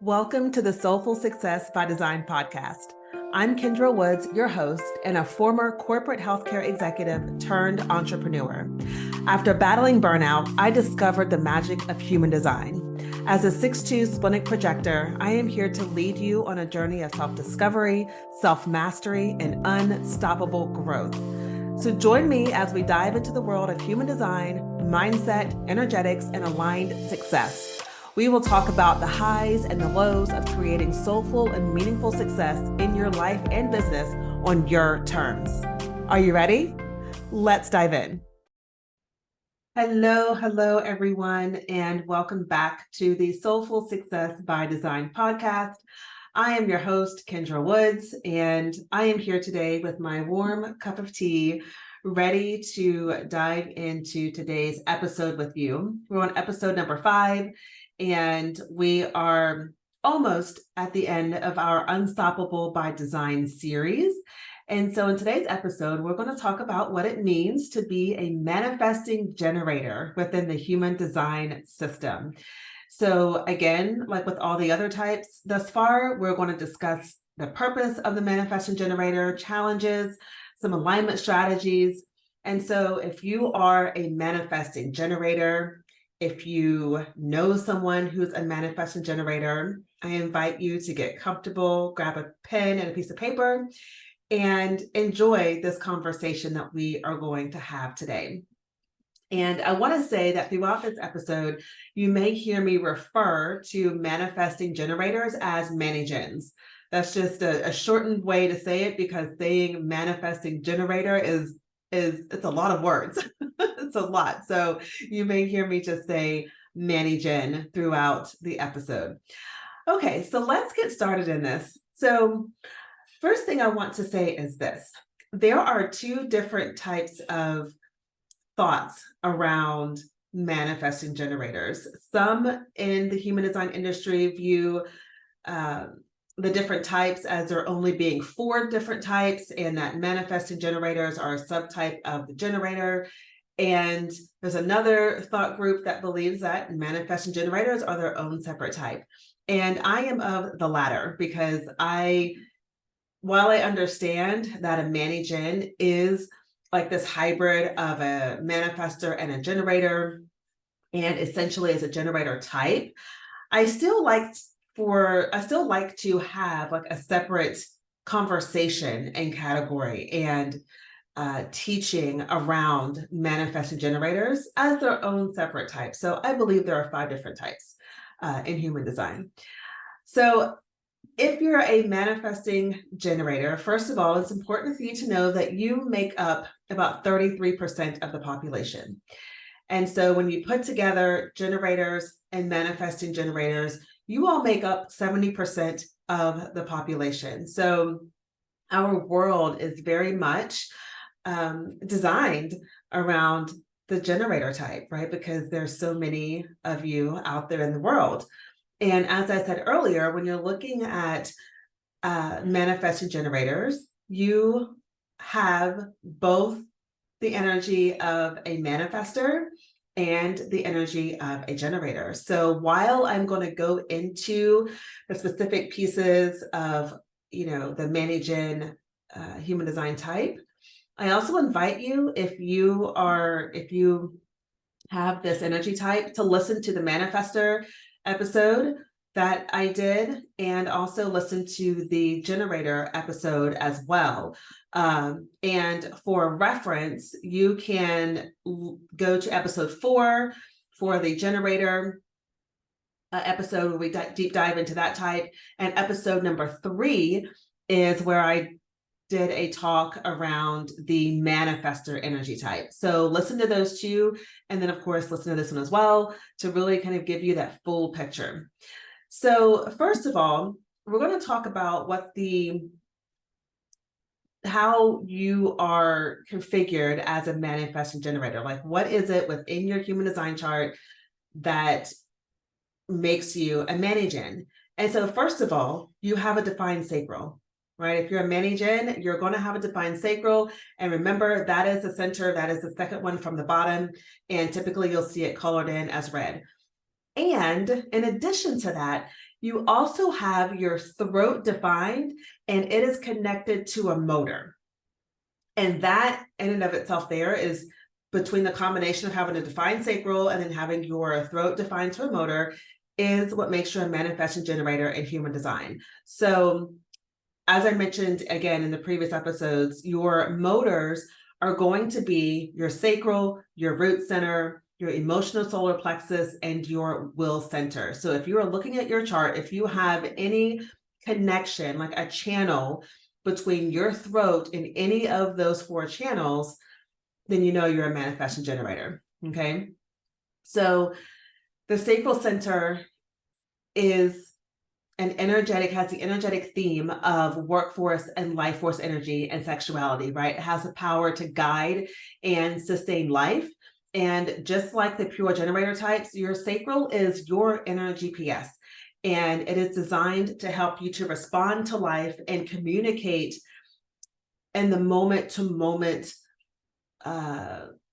Welcome to the Soulful Success by Design podcast. I'm Kendra Woods, your host, and a former corporate healthcare executive turned entrepreneur. After battling burnout, I discovered the magic of human design. As a 6'2" splenic projector, I am here to lead you on a journey of self-discovery, self-mastery, and unstoppable growth. So join me as we dive into the world of human design, mindset, energetics, and aligned success. We will talk about the highs and the lows of creating soulful and meaningful success in your life and business on your terms. Are you ready? Let's dive in. Hello, everyone, and welcome back to the Soulful Success by Design podcast. I am your host, Kendra Woods, and I am here today with my warm cup of tea, ready to dive into today's episode with you. We're on episode number 5. And we are almost at the end of our Unstoppable by Design series. And so in today's episode, we're going to talk about what it means to be a manifesting generator within the human design system. So again, like with all the other types thus far, we're going to discuss the purpose of the manifesting generator, challenges, some alignment strategies. And so if you are a manifesting generator, if you know someone who's a manifesting generator, I invite you to get comfortable, grab a pen and a piece of paper, and enjoy this conversation that we are going to have today. And I want to say that throughout this episode, you may hear me refer to manifesting generators as mani-gens. That's just a shortened way to say it, because saying manifesting generator is it's a lot of words. It's a lot. So you may hear me just say mani-gen throughout the episode. Okay, so let's get started in this. So first thing I want to say is this. There are 2 different types of thoughts around manifesting generators. Some in the human design industry view the different types as there only being 4 different types, and that manifesting generators are a subtype of the generator. And there's another thought group that believes that manifesting generators are their own separate type. And I am of the latter, because while I understand that a mani-gen is like this hybrid of a manifestor and a generator, and essentially is a generator type, I still like to have like a separate conversation and category and teaching around manifesting generators as their own separate type. So I believe there are 5 different types in human design. So if you're a manifesting generator, first of all, it's important for you to know that you make up about 33% of the population. And so when you put together generators and manifesting generators, you all make up 70% of the population. So our world is very much designed around the generator type, right? Because there's so many of you out there in the world. And as I said earlier, when you're looking at manifesting generators, you have both the energy of a manifestor and the energy of a generator. So while I'm going to go into the specific pieces of, the mani-gen human design type, I also invite you, if you have this energy type, to listen to the manifestor episode that I did, and also listen to the generator episode as well. And for reference, you can go to episode 4 for the generator episode, where we deep dive into that type. And episode number 3 is where I did a talk around the manifestor energy type. So listen to those 2, and then of course listen to this one as well, to really kind of give you that full picture. So first of all, we're going to talk about how you are configured as a manifesting generator. Like, what is it within your human design chart that makes you a mani-gen? And so first of all, you have a defined sacral. Right? If you're a mani-gen, you're going to have a defined sacral. And remember, that is the center. That is the second one from the bottom. And typically you'll see it colored in as red. And in addition to that, you also have your throat defined, and it is connected to a motor. And that in and of itself there is between the combination of having a defined sacral and then having your throat defined to a motor is what makes you a manifesting generator in human design. So as I mentioned again in the previous episodes, your motors are going to be your sacral, your root center, your emotional solar plexus, and your will center. So if you are looking at your chart, if you have any connection, like a channel between your throat and any of those 4 channels, then you know you're a manifesting generator. Okay. So the sacral center is has the energetic theme of workforce and life force energy and sexuality, right? It has the power to guide and sustain life. And just like the pure generator types, your sacral is your inner GPS. And it is designed to help you to respond to life and communicate in the moment to moment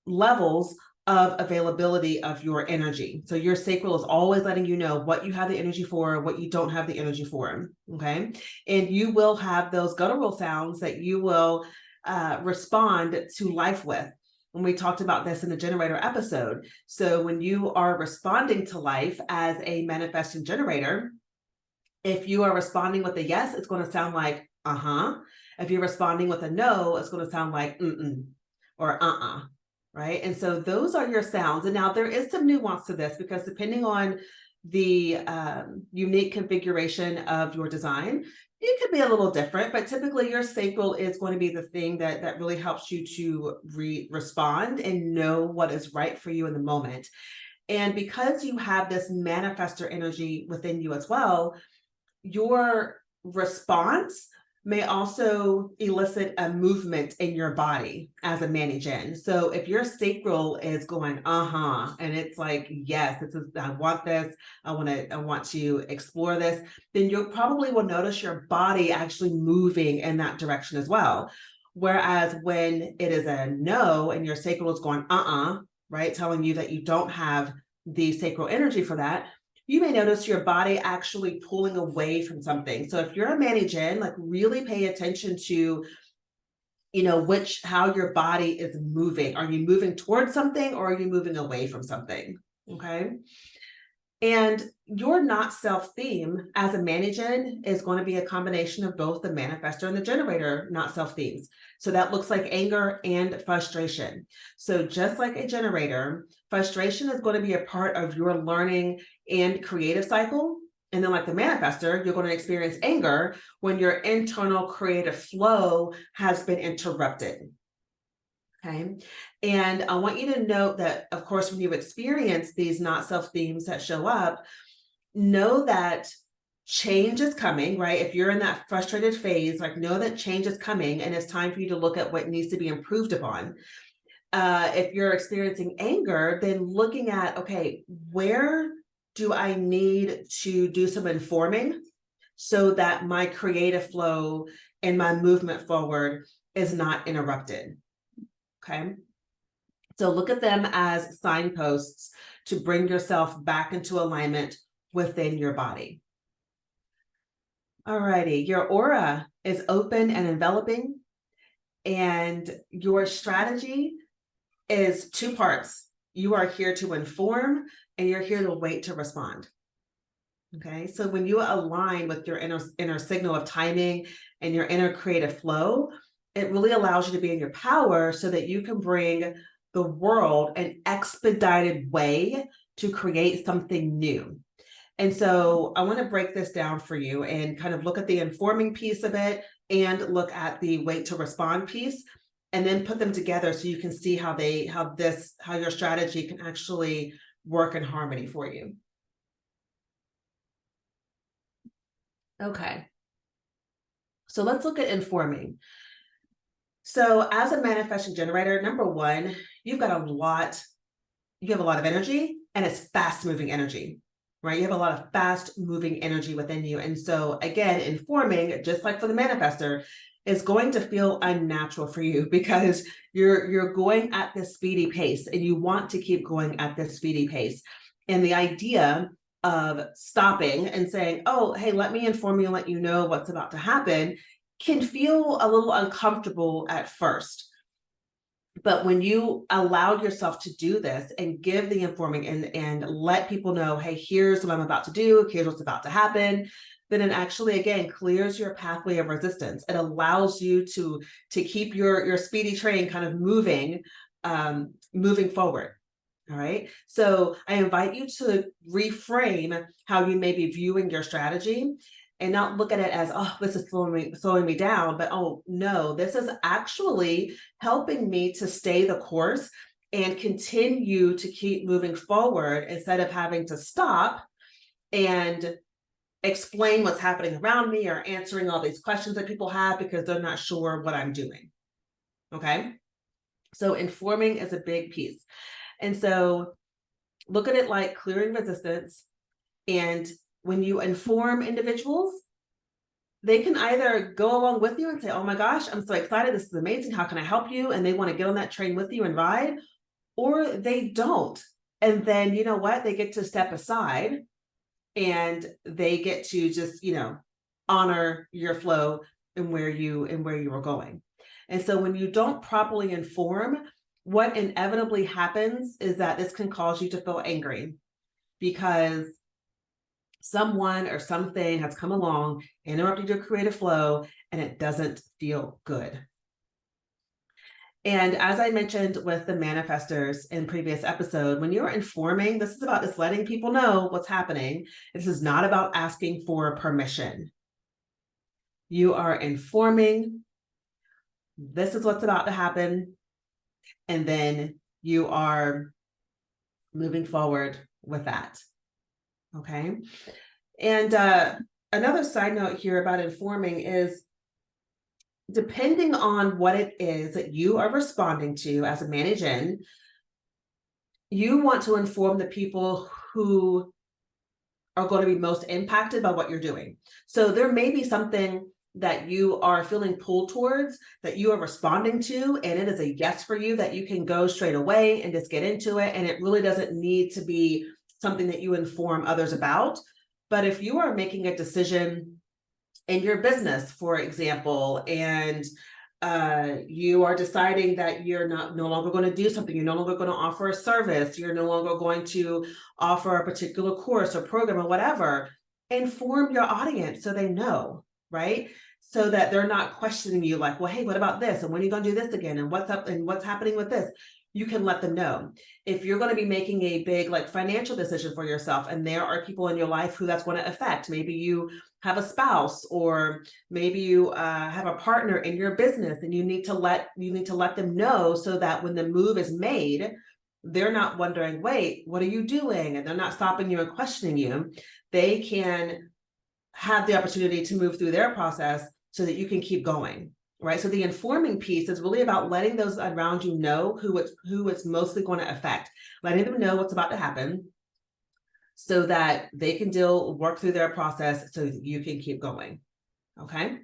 levels of availability of your energy. So your sacral is always letting you know what you have the energy for, what you don't have the energy for, okay? And you will have those guttural sounds that you will respond to life with. And we talked about this in the generator episode. So when you are responding to life as a manifesting generator, if you are responding with a yes, it's going to sound like uh-huh. If you're responding with a no, it's going to sound like mm-mm or uh-uh. Right. And so those are your sounds. And now there is some nuance to this because depending on the unique configuration of your design, it could be a little different, but typically your sacral is going to be the thing that really helps you to respond and know what is right for you in the moment. And because you have this manifestor energy within you as well, your response may also elicit a movement in your body as a mani-gen. So if your sacral is going, and it's like, yes, this is, I want this, I want to explore this, then you probably will notice your body actually moving in that direction as well. Whereas when it is a no and your sacral is going, right, telling you that you don't have the sacral energy for that, you may notice your body actually pulling away from something. So if you're a mani-gen, like really pay attention to, how your body is moving. Are you moving towards something or are you moving away from something? Okay. And your not self theme as a mani-gen is going to be a combination of both the manifestor and the generator not self themes. So that looks like anger and frustration. So just like a generator, frustration is going to be a part of your learning and creative cycle. And then like the manifestor, you're going to experience anger when your internal creative flow has been interrupted. Okay. And I want you to note that, of course, when you experience these not self themes that show up, know that change is coming, right? If you're in that frustrated phase, like know that change is coming and it's time for you to look at what needs to be improved upon. If you're experiencing anger, then looking at, okay, where do I need to do some informing so that my creative flow and my movement forward is not interrupted? Okay. So look at them as signposts to bring yourself back into alignment within your body. All righty. Your aura is open and enveloping, and your strategy is 2 parts. You are here to inform and you're here to wait to respond. Okay. So when you align with your inner signal of timing and your inner creative flow, it really allows you to be in your power so that you can bring the world an expedited way to create something new. And so I want to break this down for you and kind of look at the informing piece of it and look at the wait to respond piece, and then put them together so you can see how your strategy can actually work in harmony for you. Okay. So let's look at informing. So as a manifesting generator, number 1, you have a lot of energy, and it's fast moving energy, right? You have a lot of fast moving energy within you. And so again, informing, just like for the manifestor, is going to feel unnatural for you because you're going at this speedy pace and you want to keep going at this speedy pace. And the idea of stopping and saying, oh, hey, let me inform you and let you know what's about to happen, can feel a little uncomfortable at first. But when you allow yourself to do this and give the informing and let people know, hey, here's what I'm about to do, here's what's about to happen, then it actually, again, clears your pathway of resistance. It allows you to keep your speedy train kind of moving forward. All right. So I invite you to reframe how you may be viewing your strategy and not look at it as, oh, this is slowing me down, but oh no, this is actually helping me to stay the course and continue to keep moving forward instead of having to stop and explain what's happening around me or answering all these questions that people have because they're not sure what I'm doing. Okay. So informing is a big piece. And so look at it like clearing resistance. And when you inform individuals, they can either go along with you and say, oh my gosh, I'm so excited. This is amazing. How can I help you? And they want to get on that train with you and ride, or they don't. And then, you know what? They get to step aside and they get to just, honor your flow and where you were going. And so when you don't properly inform, what inevitably happens is that this can cause you to feel angry because someone or something has come along, interrupted your creative flow, and it doesn't feel good. And as I mentioned with the manifestors in previous episode, when you're informing, this is about just letting people know what's happening. This is not about asking for permission. You are informing, this is what's about to happen, and then you are moving forward with that. Okay. And another side note here about informing is, depending on what it is that you are responding to as a manage-in, you want to inform the people who are going to be most impacted by what you're doing. So there may be something that you are feeling pulled towards that you are responding to, and it is a yes for you, that you can go straight away and just get into it. And it really doesn't need to be something that you inform others about. But if you are making a decision in your business, for example, and you are deciding that you're no longer going to do something, you're no longer going to offer a service, you're no longer going to offer a particular course or program or whatever, inform your audience so they know, right? So that they're not questioning you like, well, hey, what about this? And when are you going to do this again? And what's up? And what's happening with this? You can let them know. If you're going to be making a big financial decision for yourself, and there are people in your life who that's going to affect, maybe you have a spouse, or maybe you have a partner in your business, and you need to let them know so that when the move is made, they're not wondering, wait, what are you doing? And they're not stopping you and questioning you. They can have the opportunity to move through their process so that you can keep going. Right. So the informing piece is really about letting those around you know who it's mostly going to affect, letting them know what's about to happen so that they can work through their process so that you can keep going. Okay.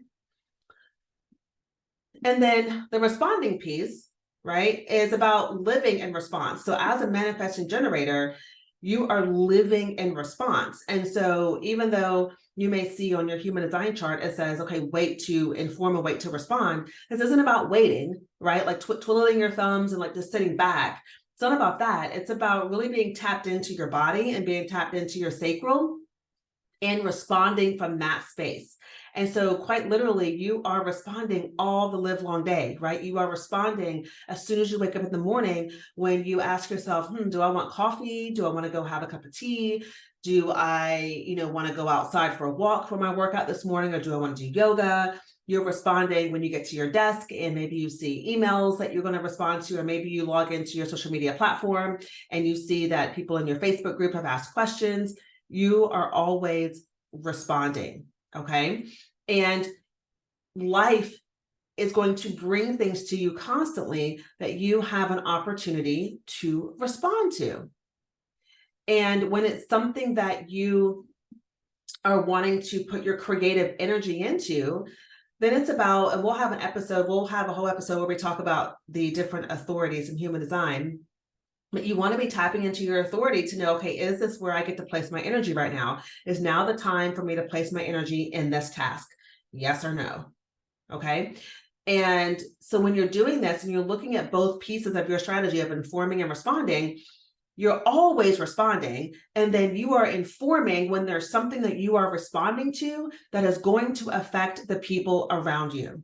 And then the responding piece, right, is about living in response. So as a manifesting generator, you are living in response. And so even though you may see on your human design chart, it says, okay, wait to inform and wait to respond. This isn't about waiting, right? Like twiddling your thumbs and just sitting back. It's not about that. It's about really being tapped into your body and being tapped into your sacral and responding from that space. And so quite literally, you are responding all the live long day, right? You are responding as soon as you wake up in the morning when you ask yourself, do I want coffee? Do I want to go have a cup of tea? Do I, want to go outside for a walk for my workout this morning? Or do I want to do yoga? You're responding when you get to your desk and maybe you see emails that you're going to respond to, or maybe you log into your social media platform and you see that people in your Facebook group have asked questions. You are always responding. Okay. And life is going to bring things to you constantly that you have an opportunity to respond to. And when it's something that you are wanting to put your creative energy into, then it's about, and we'll have a whole episode where we talk about the different authorities in human design. But you want to be tapping into your authority to know, okay, is this where I get to place my energy right now? Is now the time for me to place my energy in this task? Yes or no? Okay. And so when you're doing this and you're looking at both pieces of your strategy of informing and responding, you're always responding. And then you are informing when there's something that you are responding to that is going to affect the people around you,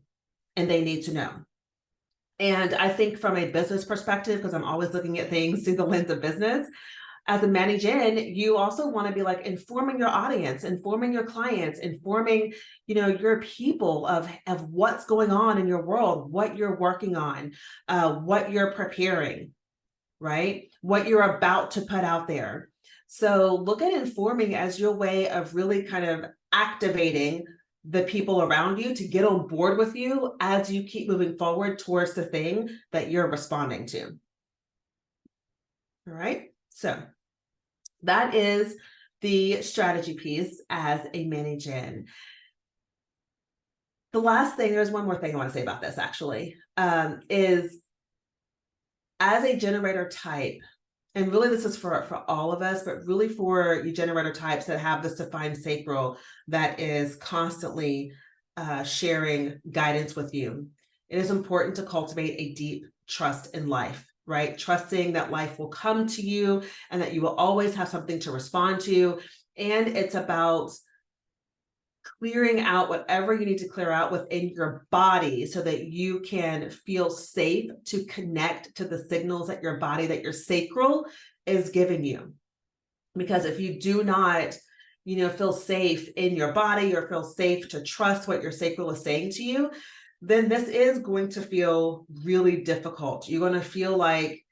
and they need to know. And I think from a business perspective, because I'm always looking at things through the lens of business, as a manager, you also want to be like informing your audience, informing your clients, informing, your people of what's going on in your world, what you're working on, what you're preparing, right? What you're about to put out there. So look at informing as your way of really kind of activating the people around you to get on board with you as you keep moving forward towards the thing that you're responding to. All right. So that is the strategy piece as a manager. The last thing, there's one more thing I want to say about this actually, is as a generator type, and really this is for all of us, but really for you generator types that have this defined sacral that is constantly sharing guidance with you, it is important to cultivate a deep trust in life, right? Trusting that life will come to you and that you will always have something to respond to. And it's about clearing out whatever you need to clear out within your body so that you can feel safe to connect to the signals that your body, that your sacral is giving you. Because if you do not, feel safe in your body or feel safe to trust what your sacral is saying to you, then this is going to feel really difficult. You're going to feel like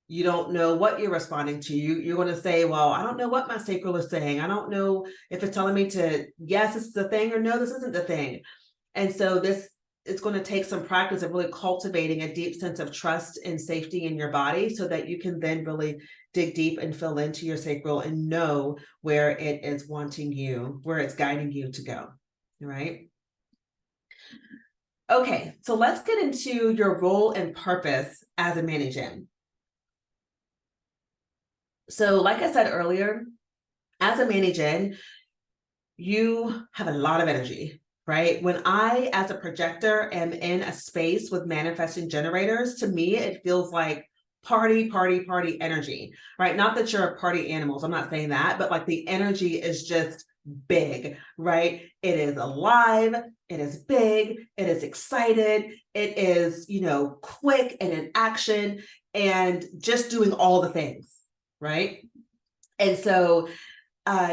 you don't know what you're responding to. You're going to say, well, I don't know what my sacral is saying. I don't know if it's telling me to, yes, this is the thing, or no, this isn't the thing. And so it's going to take some practice of really cultivating a deep sense of trust and safety in your body so that you can then really dig deep and fill into your sacral and know where it is wanting you, where it's guiding you to go. Right? Okay, so let's get into your role and purpose as a manager. So like I said earlier, as a manager, you have a lot of energy, right? When I, as a projector, am in a space with manifesting generators, to me, it feels like party, party, party energy, right? Not that you're party animals. I'm not saying that, but like the energy is just big, right? It is alive. It is big. It is excited. It is, quick and in action and just doing all the things, right? And so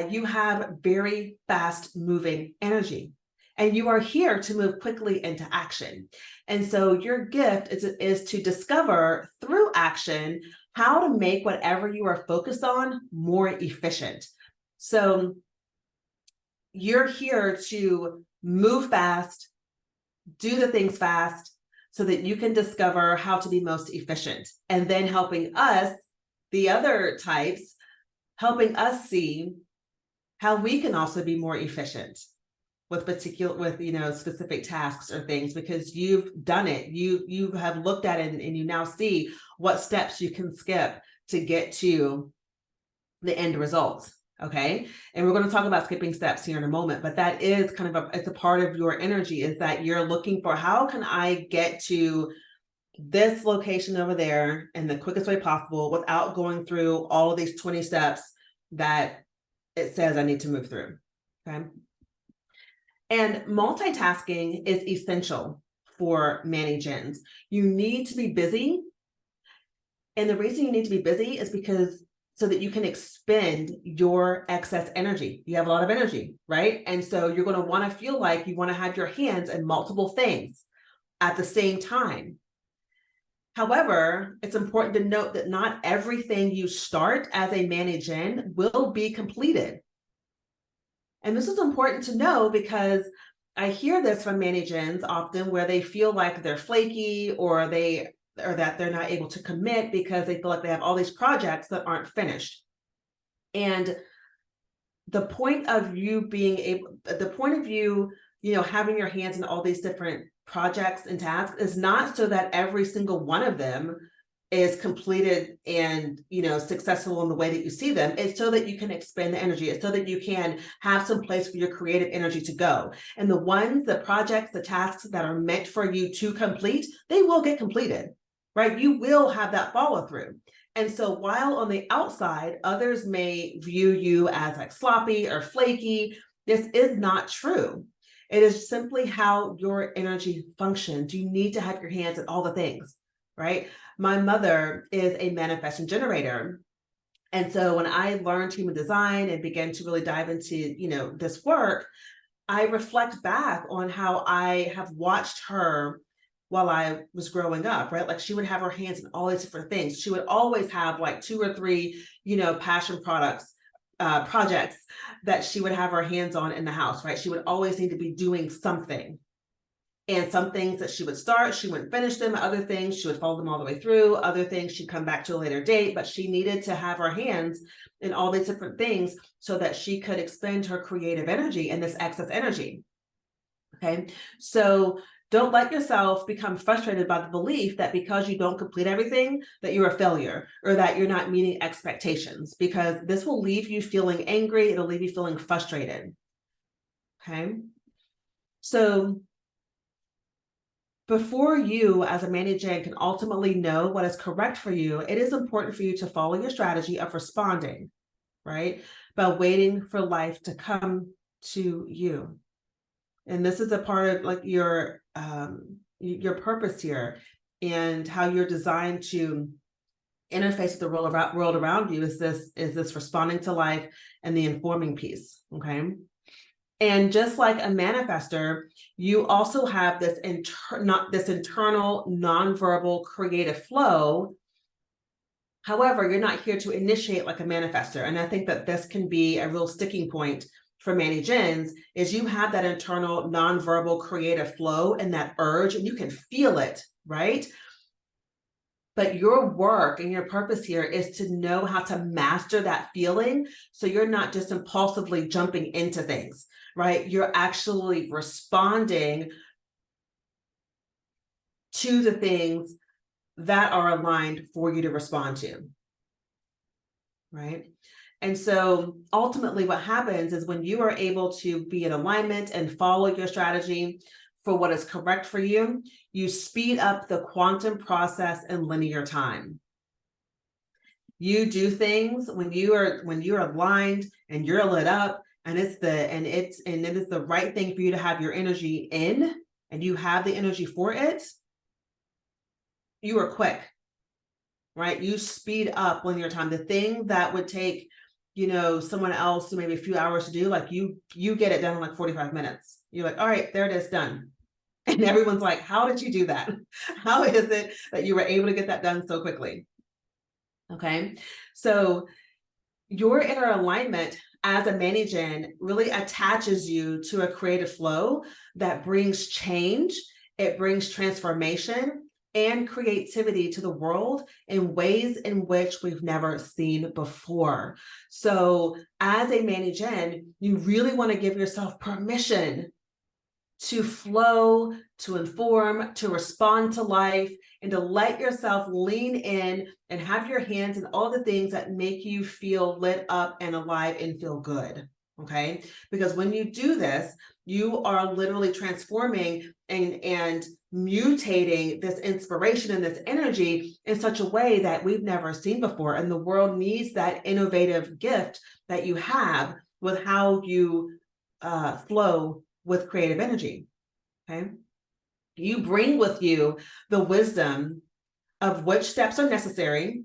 you have very fast moving energy and you are here to move quickly into action. And so your gift is to discover through action how to make whatever you are focused on more efficient. So you're here to move fast, do the things fast so that you can discover how to be most efficient, and then helping us, the other types, helping us see how we can also be more efficient with specific tasks or things, because you've done it. You have looked at it and you now see what steps you can skip to get to the end results. Okay. And we're going to talk about skipping steps here in a moment, but that is kind of it's a part of your energy, is that you're looking for, how can I get to this location over there in the quickest way possible without going through all of these 20 steps that it says I need to move through. Okay. And multitasking is essential for managers. You need to be busy. And the reason you need to be busy is because so that you can expend your excess energy. You have a lot of energy, right? And so you're going to want to feel like you want to have your hands in multiple things at the same time. However, it's important to note that not everything you start as a manager will be completed. And this is important to know because I hear this from managers often where they feel like they're flaky or that they're not able to commit because they feel like they have all these projects that aren't finished. And the point of you having your hands in all these different projects and tasks is not so that every single one of them is completed and, successful in the way that you see them. It's so that you can expend the energy. It's so that you can have some place for your creative energy to go. And the projects, the tasks that are meant for you to complete, they will get completed, right? You will have that follow through. And so while on the outside, others may view you as like sloppy or flaky, this is not true. It is simply how your energy functions. You need to have your hands in all the things, right? My mother is a manifesting generator. And so when I learned human design and began to really dive into, this work, I reflect back on how I have watched her while I was growing up, right? Like she would have her hands in all these different things. She would always have like 2 or 3, passion projects that she would have her hands on in the house, right? She would always need to be doing something. And some things that she would start, she wouldn't finish them. Other things, she would follow them all the way through. Other things, she'd come back to a later date. But she needed to have her hands in all these different things so that she could expend her creative energy and this excess energy. Okay, so don't let yourself become frustrated by the belief that because you don't complete everything, that you're a failure or that you're not meeting expectations, because this will leave you feeling angry. It'll leave you feeling frustrated. Okay, so before you as a manager can ultimately know what is correct for you, it is important for you to follow your strategy of responding, right? By waiting for life to come to you. And this is a part of like your purpose here and how you're designed to interface with the world around you is this responding to life and the informing piece, okay? And just like a manifestor, you also have this internal nonverbal creative flow. However, you're not here to initiate like a manifestor. And I think that this can be a real sticking point for Manny Gens, is you have that internal nonverbal creative flow and that urge, and you can feel it, right? But your work and your purpose here is to know how to master that feeling so you're not just impulsively jumping into things, right? You're actually responding to the things that are aligned for you to respond to, right? And so ultimately what happens is when you are able to be in alignment and follow your strategy for what is correct for you, you speed up the quantum process in linear time. You do things when you're aligned and you're lit up, and it is the right thing for you to have your energy in, and you have the energy for it. You are quick, right? You speed up linear time. The thing that would take someone else maybe a few hours to do, like you get it done in like 45 minutes. You're like, all right, there it is, done. And everyone's like, how did you do that? How is it that you were able to get that done so quickly? Okay, so your inner alignment as a manager really attaches you to a creative flow that brings change. It brings transformation and creativity to the world in ways in which we've never seen before. So as a manager, you really want to give yourself permission to flow, to inform, to respond to life, and to let yourself lean in and have your hands in all the things that make you feel lit up and alive and feel good, okay? Because when you do this, you are literally transforming and mutating this inspiration and this energy in such a way that we've never seen before. And the world needs that innovative gift that you have with how you flow with creative energy, okay? You bring with you the wisdom of which steps are necessary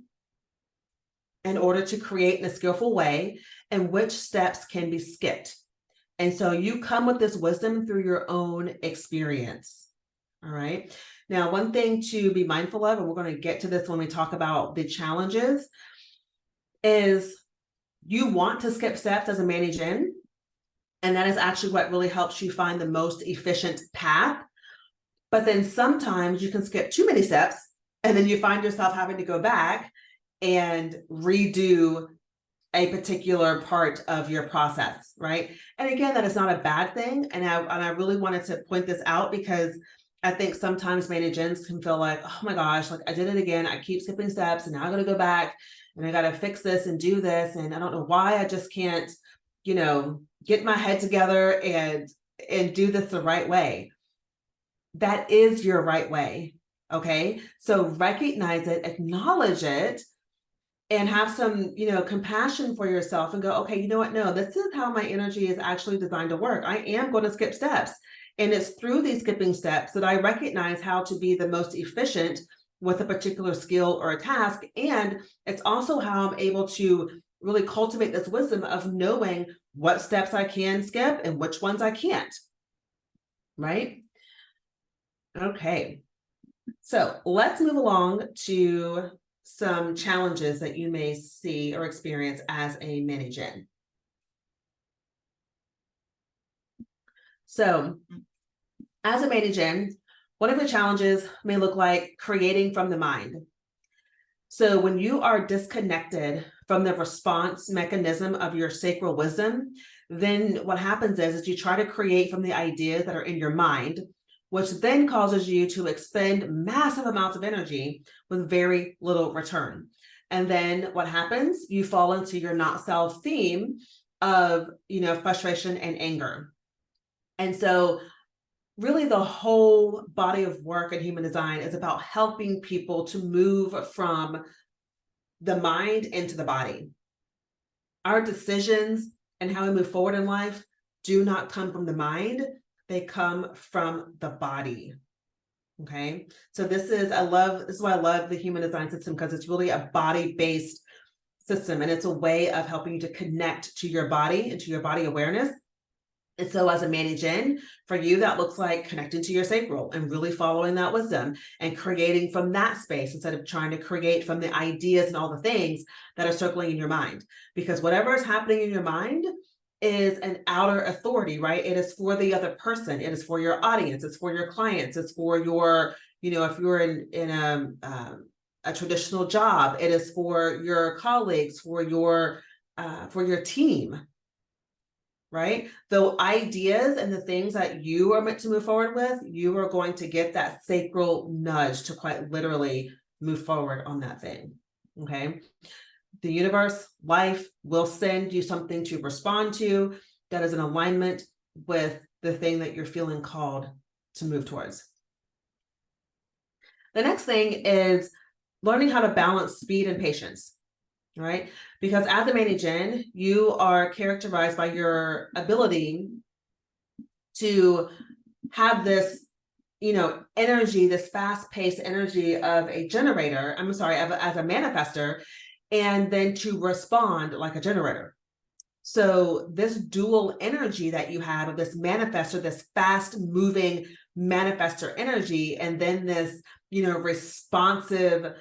in order to create in a skillful way and which steps can be skipped. And so you come with this wisdom through your own experience, all right? Now, one thing to be mindful of, and we're going to get to this when we talk about the challenges, is you want to skip steps as a manager. And that is actually what really helps you find the most efficient path. But then sometimes you can skip too many steps, and then you find yourself having to go back and redo a particular part of your process, right? And again, that is not a bad thing. And I really wanted to point this out because I think sometimes managers can feel like, oh my gosh, like I did it again. I keep skipping steps and now I got to go back and I got to fix this and do this. And I don't know why I just can't, get my head together and do this the right way. That is your right way. Okay. So recognize it, acknowledge it, and have some, compassion for yourself and go, okay, you know what? No, this is how my energy is actually designed to work. I am going to skip steps. And it's through these skipping steps that I recognize how to be the most efficient with a particular skill or a task. And it's also how I'm able to really cultivate this wisdom of knowing what steps I can skip and which ones I can't. Right? Okay. So let's move along to some challenges that you may see or experience as a mini gen. So as a mini gen, one of the challenges may look like creating from the mind. So when you are disconnected from the response mechanism of your sacral wisdom, then what happens is you try to create from the ideas that are in your mind, which then causes you to expend massive amounts of energy with very little return. And then what happens? You fall into your not self theme of, frustration and anger. And so really the whole body of work in human design is about helping people to move from the mind into the body. Our decisions and how we move forward in life do not come from the mind. They come from the body. Okay. So this is why I love the human design system, because it's really a body-based system. And it's a way of helping you to connect to your body and to your body awareness. And so as a mani-gen, for you, that looks like connecting to your sacral and really following that wisdom and creating from that space instead of trying to create from the ideas and all the things that are circling in your mind. Because whatever is happening in your mind is an outer authority, right? It is for the other person. It is for your audience. It's for your clients. It's for your, if you're in a traditional job, it is for your colleagues, for your team. Right? The ideas and the things that you are meant to move forward with, you are going to get that sacral nudge to quite literally move forward on that thing. Okay. The universe, life will send you something to respond to that is in alignment with the thing that you're feeling called to move towards. The next thing is learning how to balance speed and patience. Right? Because as a mani-gen, you are characterized by your ability to have this, energy, this fast-paced energy of a generator, as a manifester, and then to respond like a generator. So this dual energy that you have of this manifester, this fast-moving manifester energy, and then this, responsive,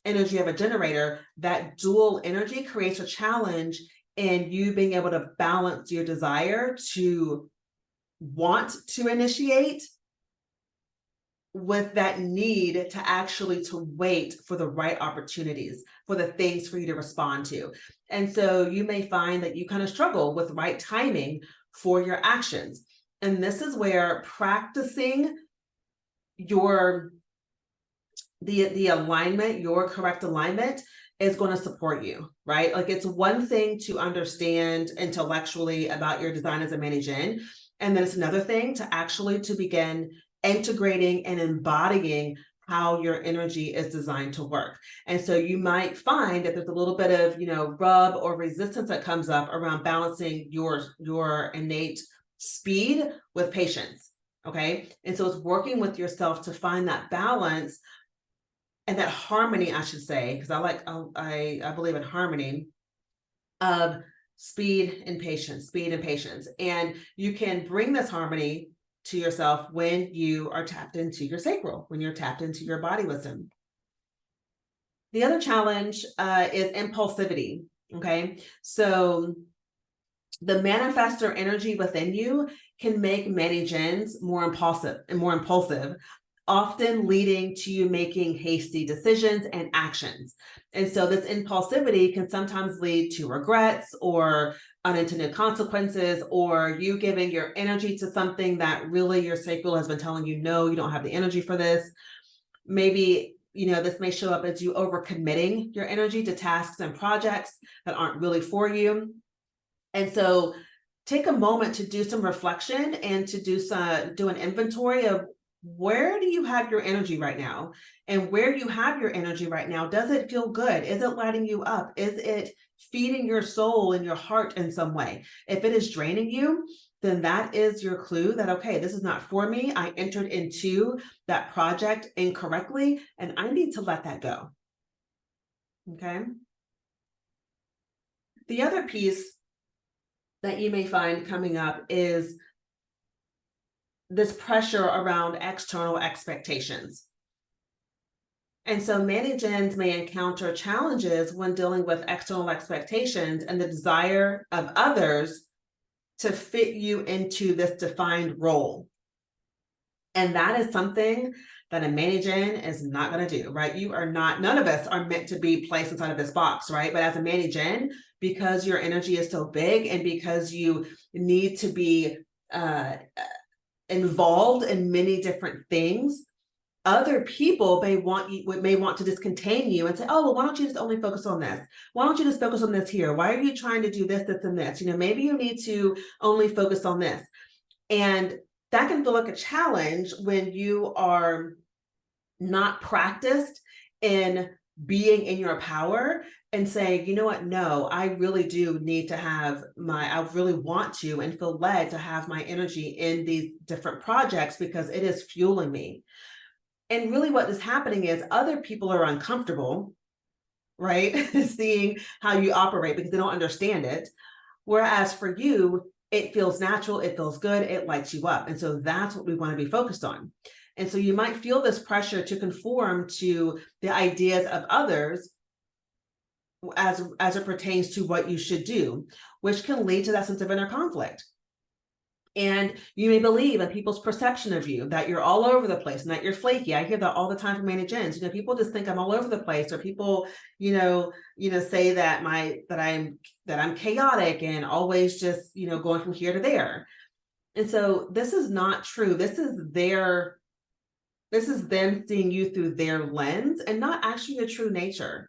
energy of a generator, that dual energy creates a challenge in you being able to balance your desire to want to initiate with that need to actually to wait for the right opportunities, for the things for you to respond to. And so you may find that you kind of struggle with right timing for your actions. And this is where practicing the alignment, your correct alignment, is going to support you, right? Like, it's one thing to understand intellectually about your design as a mani-gen, and then it's another thing to actually to begin integrating and embodying how your energy is designed to work. And so you might find that there's a little bit of, rub or resistance that comes up around balancing your innate speed with patience. Okay. And so it's working with yourself to find that balance and that harmony, I should say, because I believe in harmony of speed and patience. And you can bring this harmony to yourself when you are tapped into your sacral, when you're tapped into your body wisdom. The other challenge is impulsivity. Okay. So the manifestor energy within you can make mani-gens more impulsive, often leading to you making hasty decisions and actions. And so this impulsivity can sometimes lead to regrets or unintended consequences, or you giving your energy to something that really your sacral has been telling you, no, you don't have the energy for this. Maybe, this may show up as you overcommitting your energy to tasks and projects that aren't really for you. And so take a moment to do some reflection and to do an inventory of, where do you have your energy right now? And where you have your energy right now, does it feel good? Is it lighting you up? Is it feeding your soul and your heart in some way? If it is draining you, then that is your clue that, okay, this is not for me. I entered into that project incorrectly, and I need to let that go. Okay. The other piece that you may find coming up is this pressure around external expectations. And so many gens may encounter challenges when dealing with external expectations and the desire of others to fit you into this defined role. And that is something that a mani-gen is not going to do, right? None of us are meant to be placed inside of this box, right? But as a mani-gen, because your energy is so big and because you need to be involved in many different things, other people may want to just contain you and say, oh, well, why don't you just only focus on this? Why don't you just focus on this here? Why are you trying to do this, this, and this? Maybe you need to only focus on this. And that can feel like a challenge when you are not practiced in being in your power and saying, you know what, no, I really do need to have I really want to and feel led to have my energy in these different projects because it is fueling me. And really what is happening is other people are uncomfortable, right? Seeing how you operate because they don't understand it. Whereas for you, it feels natural, it feels good, it lights you up. And so that's what we want to be focused on. And so you might feel this pressure to conform to the ideas of others as it pertains to what you should do, which can lead to that sense of inner conflict. And you may believe in people's perception of you that you're all over the place and that you're flaky. I hear that all the time from mani-gens. People just think I'm all over the place, or people, say that I'm chaotic and always just, going from here to there. And so this is not true. This is them seeing you through their lens and not actually your true nature.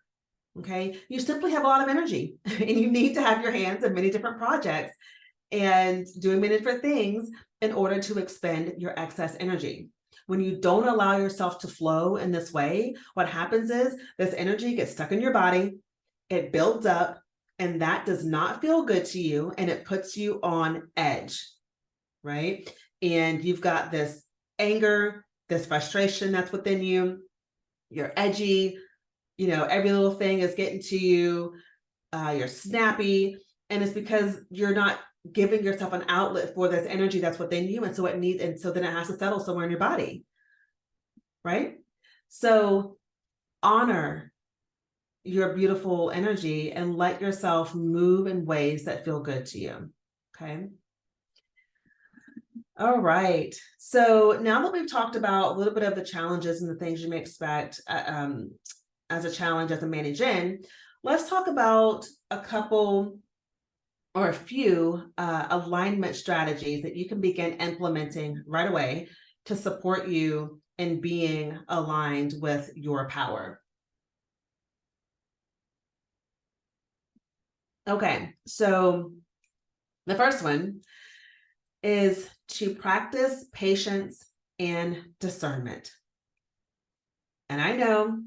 Okay. You simply have a lot of energy and you need to have your hands in many different projects and doing many different things in order to expend your excess energy. When you don't allow yourself to flow in this way, what happens is this energy gets stuck in your body, it builds up, and that does not feel good to you, and it puts you on edge, right? And you've got this anger, this frustration that's within you, you're edgy, every little thing is getting to you, you're snappy, and it's because you're not giving yourself an outlet for this energy that's within you. And so then it has to settle somewhere in your body, right? So honor your beautiful energy and let yourself move in ways that feel good to you. Okay. All right. So now that we've talked about a little bit of the challenges and the things you may expect as a challenge as a mani-gen, let's talk about a couple or a few alignment strategies that you can begin implementing right away to support you in being aligned with your power. Okay, so the first one is to practice patience and discernment. And I know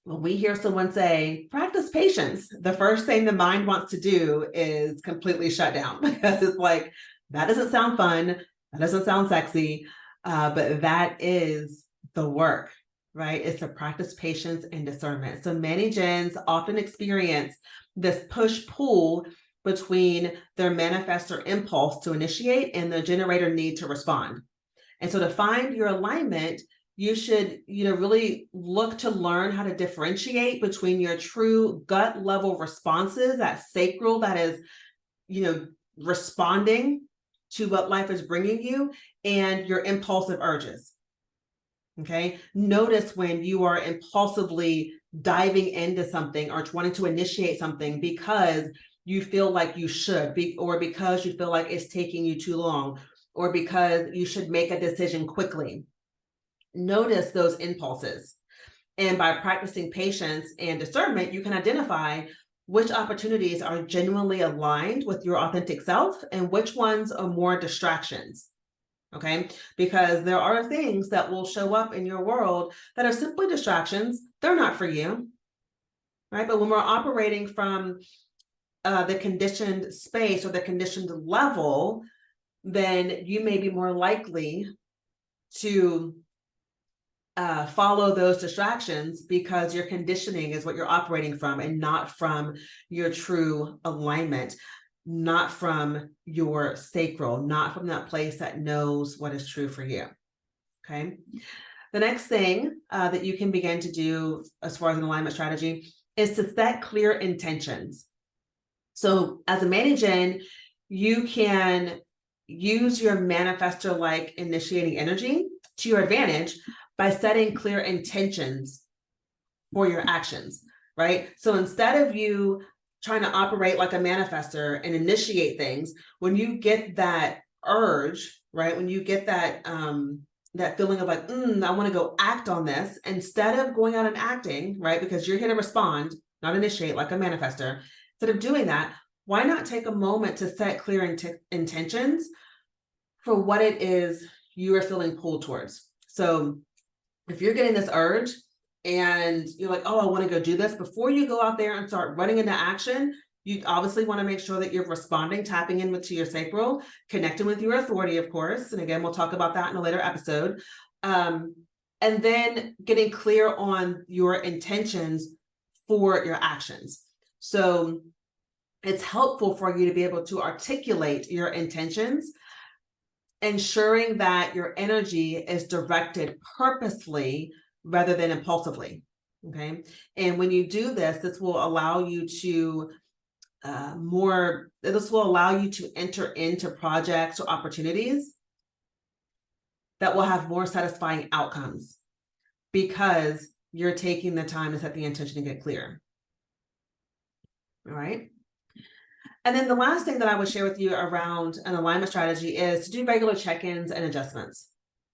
when we hear someone say, practice patience, the first thing the mind wants to do is completely shut down because it's like, that doesn't sound fun. That doesn't sound sexy. But that is the work, right? It's to practice patience and discernment. So many gens often experience this push-pull between their manifestor impulse to initiate and the generator need to respond. And so to find your alignment, you should, really look to learn how to differentiate between your true gut level responses, that sacral that is, responding to what life is bringing you, and your impulsive urges. Okay. Notice when you are impulsively diving into something or wanting to initiate something because you feel like you should be, or because you feel like it's taking you too long, or because you should make a decision quickly. Notice those impulses. And by practicing patience and discernment, you can identify which opportunities are genuinely aligned with your authentic self and which ones are more distractions. Okay, because there are things that will show up in your world that are simply distractions. They're not for you, right? But when we're operating from the conditioned space or the conditioned level, then you may be more likely to follow those distractions because your conditioning is what you're operating from and not from your true alignment, not from your sacral, not from that place that knows what is true for you. Okay. The next thing that you can begin to do as far as an alignment strategy is to set clear intentions. So as a managing, you can use your manifestor-like initiating energy to your advantage by setting clear intentions for your actions, right? So instead of you trying to operate like a manifestor and initiate things, when you get that urge, right? When you get that that feeling of like, I want to go act on this, instead of going out and acting, right? Because you're here to respond, not initiate like a manifestor. Instead of doing that, why not take a moment to set clear intentions for what it is you are feeling pulled towards? So if you're getting this urge and you're like, oh, I want to go do this, before you go out there and start running into action, you obviously want to make sure that you're responding, tapping in to your sacral, connecting with your authority, of course. And again, we'll talk about that in a later episode. And then getting clear on your intentions for your actions. So it's helpful for you to be able to articulate your intentions, ensuring that your energy is directed purposefully rather than impulsively. Okay. And when you do this, this will allow you to enter into projects or opportunities that will have more satisfying outcomes because you're taking the time to set the intention and get clear. All right. And then the last thing that I would share with you around an alignment strategy is to do regular check-ins and adjustments.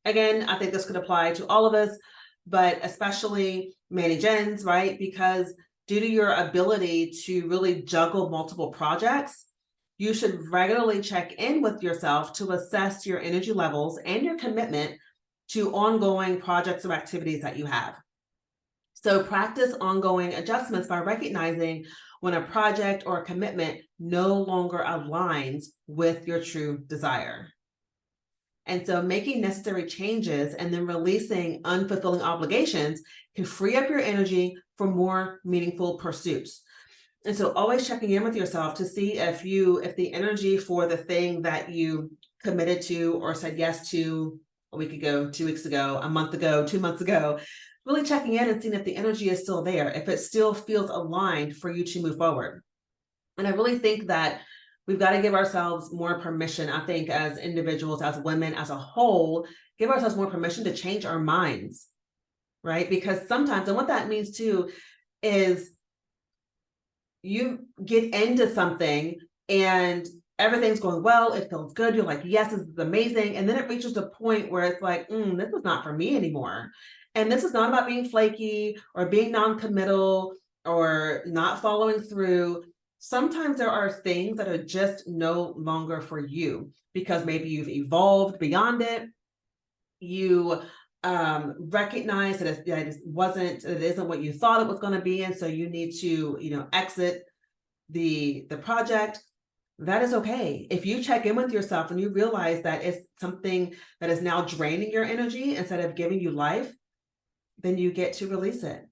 Again, I think this could apply to all of us, but especially mani-gens, right? Because due to your ability to really juggle multiple projects, you should regularly check in with yourself to assess your energy levels and your commitment to ongoing projects or activities that you have. So practice ongoing adjustments by recognizing when a project or a commitment no longer aligns with your true desire. And so making necessary changes and then releasing unfulfilling obligations can free up your energy for more meaningful pursuits. And so always checking in with yourself to see if the energy for the thing that you committed to or said yes to a week ago, 2 weeks ago, a month ago, 2 months ago, really checking in and seeing if the energy is still there, if it still feels aligned for you to move forward. And I really think that we've got to give ourselves more permission, I think, as individuals, as women, as a whole, give ourselves more permission to change our minds, right? Because sometimes, and what that means too, is you get into something and everything's going well, it feels good, you're like, yes, this is amazing. And then it reaches a point where it's like, this is not for me anymore. And this is not about being flaky or being non-committal or not following through. Sometimes there are things that are just no longer for you because maybe you've evolved beyond it. You recognize that it isn't what you thought it was going to be. And so you need to, exit the project. That is okay. If you check in with yourself and you realize that it's something that is now draining your energy instead of giving you life, then you get to release it.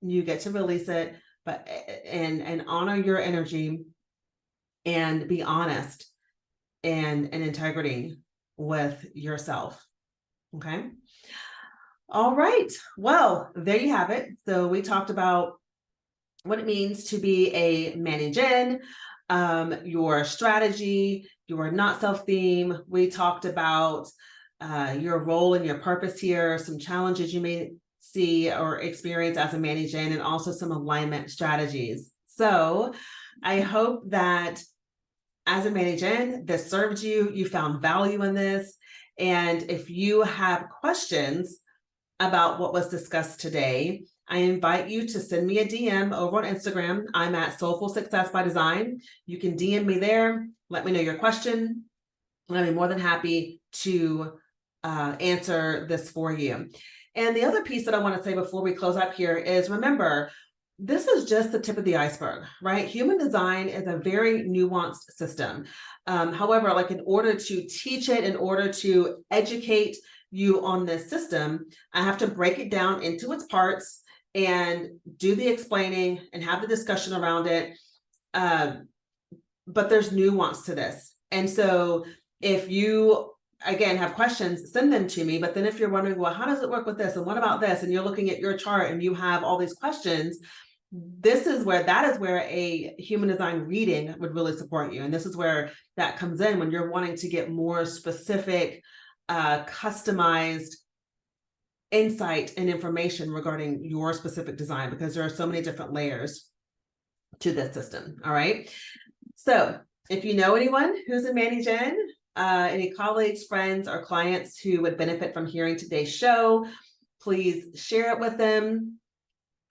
You get to release it, but and honor your energy and be honest and in integrity with yourself. Okay. All right. Well, there you have it. So we talked about what it means to be a mani-gen, your strategy, your not self theme. We talked about your role and your purpose here, some challenges you may see or experience as a mani-gen, and also some alignment strategies. So I hope that as a Manny-Jen, this served you, you found value in this. And if you have questions about what was discussed today, I invite you to send me a DM over on Instagram. I'm at Soulful Success by Design. You can DM me there. Let me know your question. And I'll be more than happy to answer this for you. And the other piece that I want to say before we close up here is, remember, this is just the tip of the iceberg, right? Human design is a very nuanced system. However, like in order to teach it, in order to educate you on this system, I have to break it down into its parts and do the explaining and have the discussion around it. But there's nuance to this. And so if you, again, have questions, send them to me. But then if you're wondering, well, how does it work with this? And what about this? And you're looking at your chart and you have all these questions, that is where a human design reading would really support you. And this is where that comes in when you're wanting to get more specific, customized insight and information regarding your specific design, because there are so many different layers to this system. All right. So if you know anyone who's a Manny-Jen, any colleagues, friends, or clients who would benefit from hearing today's show, please share it with them.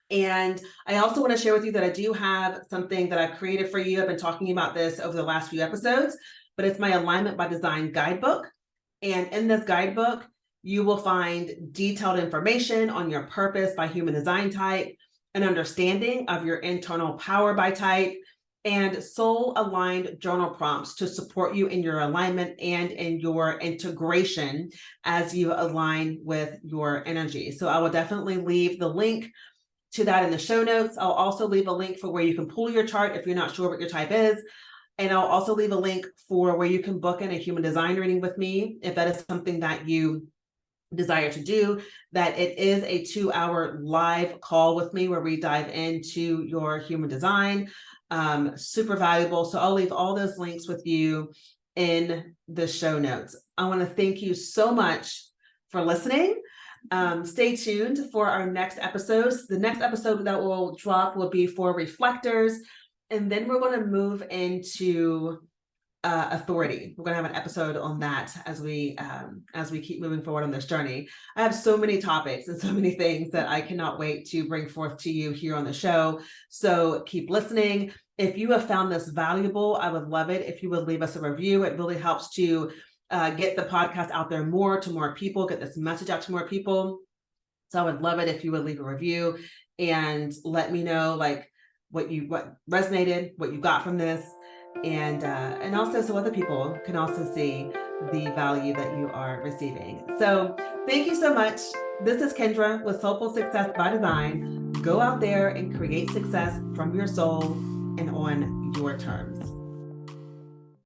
And I also want to share with you that I do have something that I've created for you. I've been talking about this over the last few episodes, but it's my Alignment by Design guidebook. And in this guidebook, you will find detailed information on your purpose by human design type, an understanding of your internal power by type, and soul-aligned journal prompts to support you in your alignment and in your integration as you align with your energy. So I will definitely leave the link to that in the show notes. I'll also leave a link for where you can pull your chart if you're not sure what your type is. And I'll also leave a link for where you can book in a human design reading with me if that is something that you desire to do. That it is a 2-hour live call with me where we dive into your human design. Super valuable. So I'll leave all those links with you in the show notes. I want to thank you so much for listening. Stay tuned for our next episodes. The next episode that will drop will be for reflectors. And then we're going to move into authority. We're going to have an episode on that as we keep moving forward on this journey. I have so many topics and so many things that I cannot wait to bring forth to you here on the show. So keep listening. If you have found this valuable, I would love it if you would leave us a review. It really helps to get the podcast out there more to more people, get this message out to more people. So I would love it if you would leave a review and let me know like what resonated, what you got from this, and also so other people can also see the value that you are receiving. So thank you so much. This is Kendra with Soulful Success by Design. Go out there and create success from your soul and on your terms.